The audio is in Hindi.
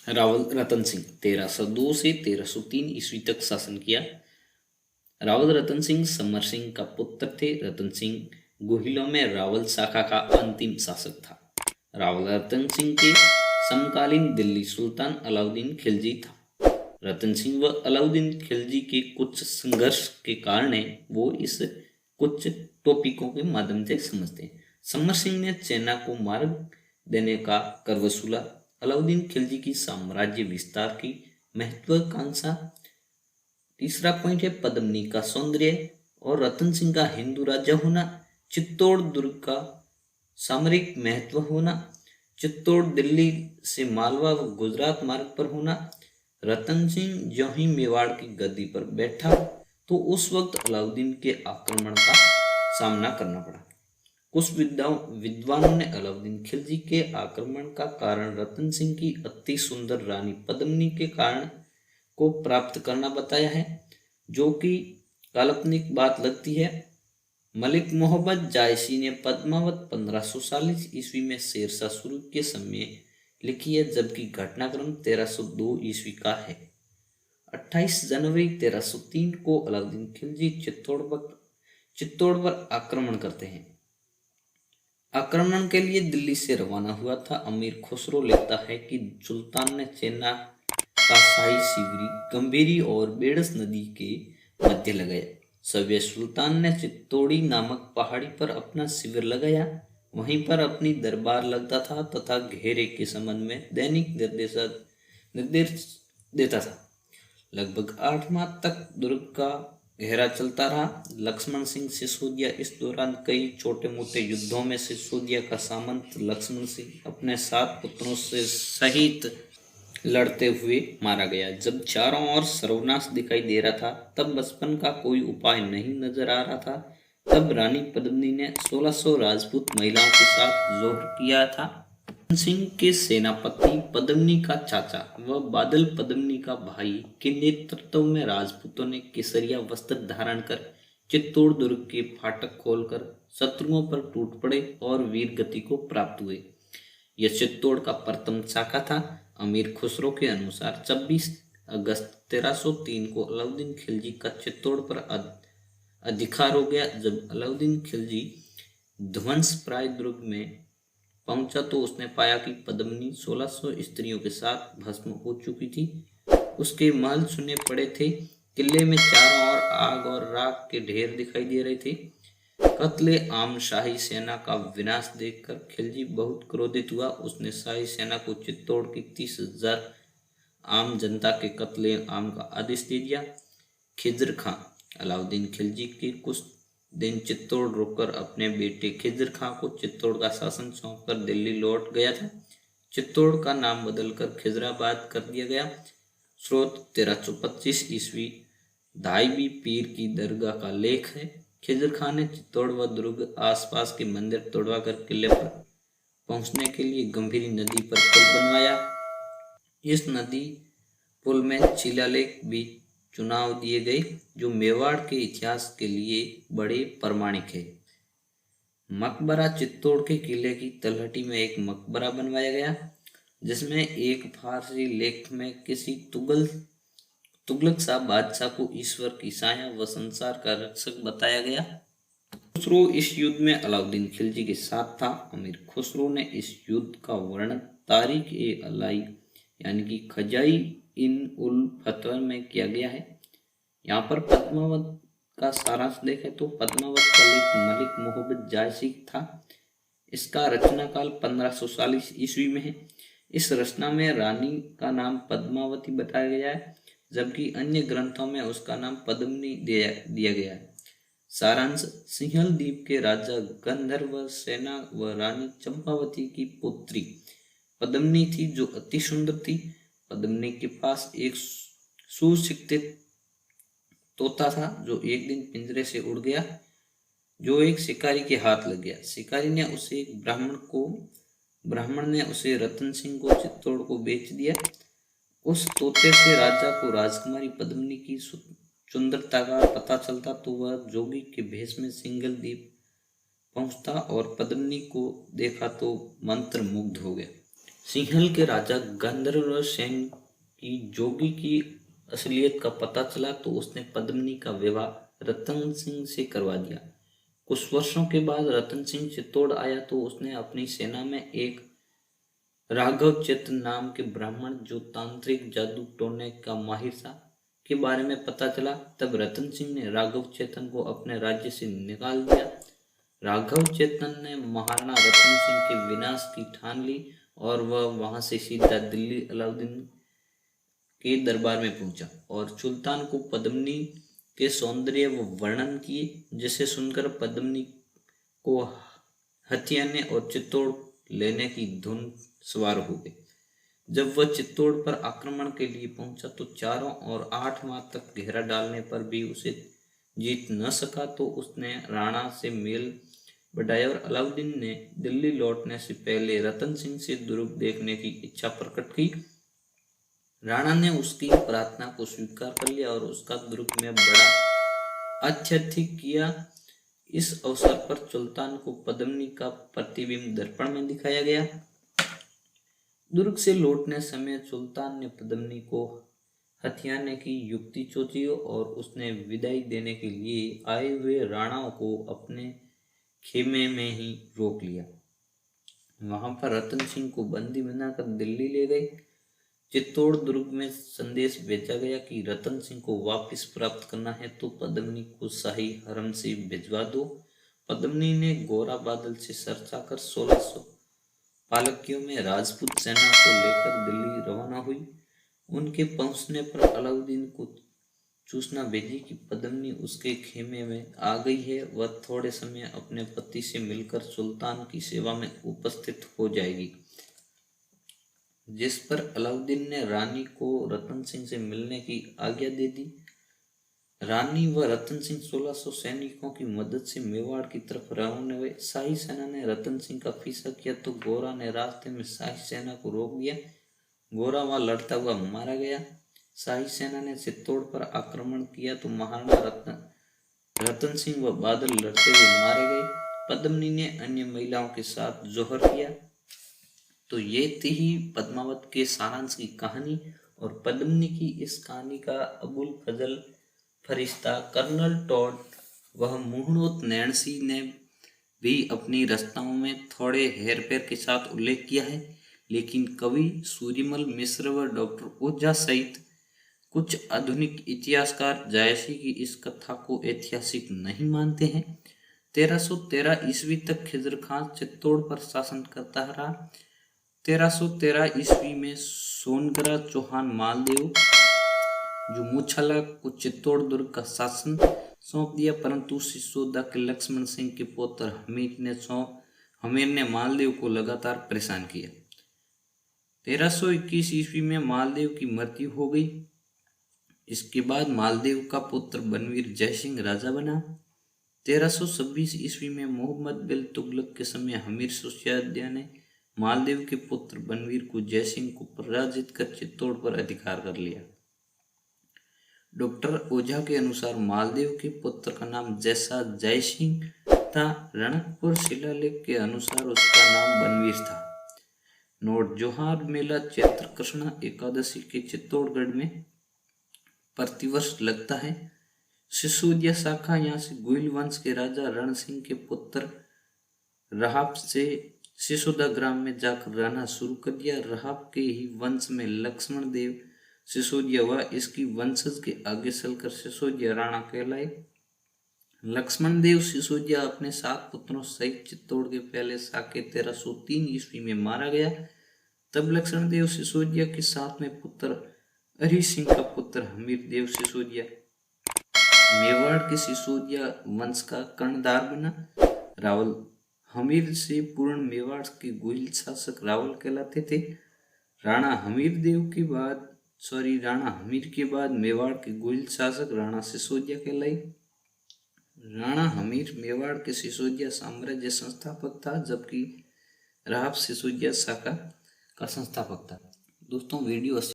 रावल रतन सिंह 1302 से 1303 ईस्वी तक शासन किया। रावल रतन सिंह समर सिंह का पुत्र थे। रतन सिंह गोहिलों में रावल शाखा का अंतिम शासक था। रावल रतन सिंह के समकालीन दिल्ली सुल्तान अलाउद्दीन खिलजी था। रतन सिंह व अलाउद्दीन खिलजी के कुछ संघर्ष के कारण वो इस कुछ टॉपिकों के माध्यम से समझते हैं। समर सिंह ने सेना को मार्ग देने का कर वसूला। अलाउद्दीन खिलजी की साम्राज्य विस्तार की महत्वाकांक्षा। तीसरा पॉइंट है पद्मिनी का सौंदर्य और रतन सिंह का हिंदू राजा होना। चित्तौड़ दुर्ग का सामरिक महत्व होना। चित्तौड़ दिल्ली से मालवा व गुजरात मार्ग पर होना। रतन सिंह जो ही मेवाड़ की गद्दी पर बैठा तो उस वक्त अलाउद्दीन के आक्रमण का सामना करना पड़ा। कुछ विद्वानों ने अलाउद्दीन खिलजी के आक्रमण का कारण रतन सिंह की अति सुंदर रानी पद्मिनी के कारण को प्राप्त करना बताया है, जो कि काल्पनिक बात लगती है। मलिक मोहम्मद जायसी ने पद्मावत 1540 ईस्वी में शेरशाह शुरू के समय लिखी है, जबकि घटनाक्रम 1302 ईस्वी का है। 28 जनवरी 1303 को अलाउद्दीन खिलजी चित्तौड़ पर आक्रमण करते हैं। आक्रमण के लिए दिल्ली से रवाना हुआ था। अमीर खुसरो लिखता है कि सुल्तान ने सेना का शाही शिविर गंभीरी और बेड़स नदी के मध्य लगाया। सव्य सुल्तान ने चित्तौड़ी नामक पहाड़ी पर अपना शिविर लगाया। वहीं पर अपनी दरबार लगता था तथा घेरे के संबंध में दैनिक निर्देश देता था। लगभग 8 माह तक दुर्ग का घेरा चलता रहा। लक्ष्मण सिंह सिसोदिया इस दौरान कई छोटे मोटे युद्धों में सिसोदिया का सामंत लक्ष्मण सिंह अपने 7 पुत्रों से सहित लड़ते हुए मारा गया। जब चारों ओर सर्वनाश दिखाई दे रहा था, तब बचपन का कोई उपाय नहीं नजर आ रहा था, तब रानी पद्मिनी ने 1600 राजपूत महिलाओं के साथ जोर किया था। रतन सिंह के सेनापति पद्मिनी का चाचा व बादल पद्मिनी का भाई के नेतृत्व में राजपूतों ने केसरिया वस्त्र धारण कर चित्तौड़ दुर्ग के फाटक खोलकर शत्रुओं पर टूट पड़े और वीर गति को प्राप्त हुए। यह चित्तौड़ का प्रथम शाखा था। अमीर खुसरो के अनुसार 26 अगस्त 1303 को अलाउद्दीन खिलजी का चित्तौड़ पर अधिकार हो गया। जब अलाउद्दीन खिलजी ध्वंस प्राय दुर्ग में पहुंचा तो उसने पाया कि पद्मिनी 1600 स्त्रियों के साथ भस्म हो चुकी थी। उसके महल सुने पड़े थे। किले में चारों ओर आग और राख के ढेर दिखाई दे रहे थे। कत्ले आम शाही सेना का विनाश देखकर खिलजी बहुत क्रोधित हुआ। उसने शाही सेना को चित्तौड़ की 30,000 आम जनता के कत्ले आम का आदेश दे दिया। खिजर खां अलाउद्दीन खिलजी के कुछ दिन चित्तौड़ रुककर अपने बेटे खिजर खां को चित्तौड़ का शासन सौंपकर दिल्ली लौट गया था। चित्तौड़ का नाम बदलकर खिजराबाद कर दिया गया। स्रोत 1325 ईस्वी धाईबी पीर की दरगाह का लेख है। खिजर खां ने चित्तौड़ व दुर्ग आसपास के मंदिर तोड़वाकर किले पर पहुंचने के लिए गंभीरी नदी पर पुल बनवाया। इस नदी पुल में शिलालेख भी चुनाव दिए गए, जो मेवाड़ के इतिहास के लिए बड़े प्रमाणिक है। मकबरा चित्तौड़ के किले की तलहटी में एक मकबरा बनवाया गया, जिसमें एक फारसी लेख में किसी तुगलक शाह बादशाह को ईश्वर की छाया व संसार का रक्षक बताया गया। खुसरो इस युद्ध में अलाउद्दीन खिलजी के साथ था। अमीर खुसरो ने इस युद्ध का वर्णन तारीख ए अलाई यानी कि खजाई इन उल फतवा में किया गया है। यहाँ पर पद्मावत का सारांश देखें तो पद्मावत का लेख मलिक मोहम्मद जायसी था। इसका रचना काल 1540 ईस्वी में है। इस रचना में रानी का नाम पद्मावती बताया गया है, जबकि अन्य ग्रंथों में उसका नाम पद्मिनी दिया गया है। सारांश: सिंहल द्वीप के राजा गंधर्व सेना व रानी चंपावती की पुत्री पद्मिनी थी, जो अति सुंदर थी। पद्मिनी के पास एक सुशिक्षित तोता था, जो एक दिन पिंजरे से उड़ गया, जो एक शिकारी के हाथ लग गया। शिकारी ने उसे एक ब्राह्मण ने उसे रतन सिंह को चित्तौड़ को बेच दिया। उस तोते से राजा को राजकुमारी पद्मिनी की सुंदरता का पता चलता तो वह जोगी के भेष में सिंघल द्वीप पहुंचता और पद्मिनी को देखा तो मंत्र मुग्ध हो गया। सिंहल के राजा गंधर्व सेन की जोगी की असलियत का पता चला तो उसने पद्मिनी का विवाह रतन सिंह से करवा दिया। कुछ वर्षों के बाद रतन सिंह चित्तौड़ आया तो उसने अपनी सेना में एक राघव चेतन नाम के ब्राह्मण, जो तांत्रिक जादू टोने का माहिर था, के बारे में पता चला। तब रतन सिंह ने राघव चेतन को अपने राज्य से निकाल दिया। राघव चेतन ने महाराणा रतन सिंह के विनाश की ठान ली और वह वहां से सीधा दिल्ली अलाउद्दीन के दरबार में पहुंचा और सुल्तान को पद्मिनी के सौंदर्य व वर्णन किए, जिसे सुनकर पद्मिनी को हथियाने और चित्तौड़ लेने की धुन सवार हो गई। जब वह चित्तौड़ पर आक्रमण के लिए पहुंचा तो चारों ओर 8 माह तक घेरा डालने पर भी उसे जीत न सका तो उसने राणा से मेल बढ़ाया और अलाउद्दीन ने दिल्ली लौटने से पहले रतन सिंह से दुर्ग देखने की इच्छा प्रकट की। राणा ने उसकी प्रार्थना को स्वीकार कर लिया और उसका दुर्ग में बड़ा आतिथ्य किया। इस अवसर पर सुल्तान को पद्मिनी का प्रतिबिंब दर्पण में दिखाया गया। दुर्ग से लौटने समय सुल्तान ने पद्मिनी को हथियाने की युक्ति सोची और उसने विदाई देने के लिए आए हुए राणाओं को अपने खेमे में ही रोक लिया। वहां पर रतन सिंह को बंदी बनाकर दिल्ली ले गए। चित्तौड़ दुर्ग में संदेश भेजा गया कि रतन सिंह को वापस प्राप्त करना है तो पद्मिनी को शाही हरम से भिजवा दो। पद्मिनी ने गोरा बादल से चर्चा कर 1600 पालकियों में राजपूत सेना को लेकर दिल्ली रवाना हुई। उनके पहुंचने पर अलाउद्दीन को सूचना भेजी कि पद्मिनी उसके खेमे में आ गई है, वह थोड़े समय अपने पति से मिलकर सुल्तान की सेवा में उपस्थित हो जाएगी। जिस पर अलाउद्दीन ने रानी को रतन सिंह से मिलने की आज्ञा दे दी। रानी व रतन सिंह 1600 सैनिकों की मदद से मेवाड़ की तरफ रवाना हुए। शाही सेना ने रतन सिंह का पीछा किया तो गोरा ने रास्ते में शाही सेना को रोक दिया। गोरा वहां लड़ता हुआ मारा गया। शाही सेना ने चित्तौड़ पर आक्रमण किया तो महाराणा रतन सिंह व बादल लड़ते हुए मारे गए। पद्मिनी ने अन्य महिलाओं के साथ जोहर किया। तो ये थी पद्मावत के सारांश की कहानी और पद्मिनी की इस कहानी का अबुल फजल फरिश्ता कर्नल टॉड वह मुहम्मद नैन्सी ने भी अपनी रचनाओं में थोड़े हेरफेर के साथ उल्लेख किया है, लेकिन कवि सूर्यमल मिश्र व डॉक्टर ओझा सहित कुछ आधुनिक इतिहासकार जायसी की इस कथा को ऐतिहासिक नहीं मानते हैं। 1313 ईस्वी तक खिजर खान चित्तौड़ पर शासन करता रहा। 1313 ईस्वी में सोनगरा चौहान मालदेव जो मूछाला को चित्तौड़ दुर्ग का शासन सौंप दिया, परंतु सिसोदा के लक्ष्मण सिंह के पुत्र हमीर ने मालदेव को लगातार परेशान किया। 1321 ईस्वी में मालदेव की मृत्यु हो गई। इसके बाद मालदेव का पुत्र बनवीर जयसिंह राजा बना। 1326 ईस्वी में मोहम्मद बिन तुगलक के समय हमीर सुशेद्या ने मालदेव के पुत्र बनवीर को जयसिंह को पराजित कर चित्तौड़ पर अधिकार कर लिया। डॉक्टर ओझा के अनुसार मालदेव के पुत्र का नाम जैसा जयसिंह था। रणकपुर शिलालेख के अनुसार उसका नाम बनवीर था। नोट: जोहार मेला चैत्र कृष्ण एकादशी के चित्तौड़गढ़ में प्रतिवर्ष लगता है। सिसोदिया शाखा यहाँ से गुहिल वंश के राजा रण सिंह के पुत्र रहाब से सिसोदा ग्राम में जाकर रहना शुरू कर दिया। रहाब के ही वंश में लक्ष्मण देव सिसोदिया व इसकी वंशज के आगे चलकर सिसोदिया राणा कहलाए। लक्ष्मण देव सिसोदिया अपने 7 पुत्रों सहित चित्तौड़ के पहले साके 1303 ईस्वी में मारा गया। तब लक्ष्मण देव सिसोदिया के साथ में पुत्र हरि सिंह का पुत्र हमीर देव सिसोदिया मेवाड़ के सिसोदिया वंश का कर्णधार बना। रावल हमीर से पूर्ण मेवाड़ के गुहिल शासक रावल कहलाते थे। राणा हमीर के बाद मेवाड़ के गुहिल शासक राणा सिसोदिया कहलाए। राणा हमीर मेवाड़ के सिसोदिया साम्राज्य संस्थापक था, जबकि राहाब सिसोदिया शाखा का संस्थापक था। दोस्तों वीडियो